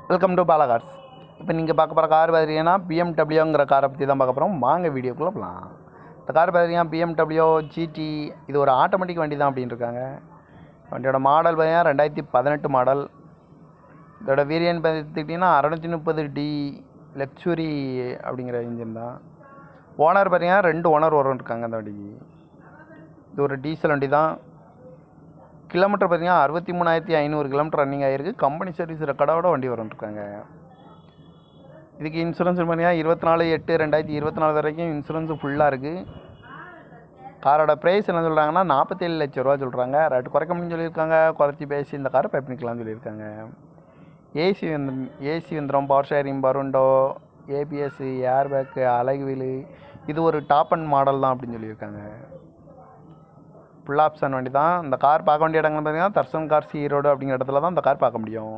Welcome to Bala cars. இப்போ நீங்கள் பார்க்க போகிற கார் பார்த்தீங்கன்னா பிஎம்டபிள்யூங்கிற காரை பற்றி தான் பார்க்க போகிறோம். வாங்க வீடியோக்குள்ளே போகலாம். இந்த கார் பார்த்தீங்கன்னா பிஎம்டபிள்யூ ஜிடி. இது ஒரு ஆட்டோமேட்டிக் வண்டி தான் அப்படின்னு இருக்காங்க. வண்டியோட மாடல் பார்த்தீங்கன்னா 2018 மாடல். இதோட வேரியன்ட் பார்த்துக்கிட்டிங்கன்னா 630D லக்ஸுரி அப்படிங்கிற இன்ஜின் தான். ஓனர் பார்த்தீங்கன்னா 2 ஓனர் இருக்காங்க அந்த வண்டிக்கு. இது ஒரு டீசல் வண்டி தான். கிலோமீட்டர் பார்த்தீங்கன்னா 63,500 கிலோமீட்டர் ரன்னிங் ஆகிருக்கு. கம்பெனி சர்வீஸ் ரெக்கார்டோட வண்டி இருக்காங்க. இதுக்கு இன்சூரன்ஸ் பார்த்தீங்கன்னா 24/8/2024 வரைக்கும் இன்சூரன்ஸ் ஃபுல்லாக இருக்குது. காரோட ப்ரைஸ் என்ன சொல்கிறாங்கன்னா 47 லட்ச ரூபா சொல்கிறாங்க. ரேட்டு குறைக்க முடியும்னு சொல்லியிருக்காங்க. குறைச்சி பேசி இந்த காரை பை பண்ணிக்கலாம்னு சொல்லியிருக்காங்க. ஏசி வந்துடும், பவர் ஷேரிங், பருண்டோ, ஏபிஎஸ், ஏர் பேக்கு, அழகு வீலு. இது ஒரு டாப் அண்ட் மாடல் தான் அப்படின்னு சொல்லியிருக்காங்க. ஃபுல் ஆப்ஷன் வண்டி தான். இந்த கார் பார்க்க வேண்டிய இடங்கள் பார்த்தீங்கன்னா தர்சன் கார்ஸ் ஈரோடு அப்படிங்கிற இடத்துல தான் இந்த கார் பார்க்க முடியும்.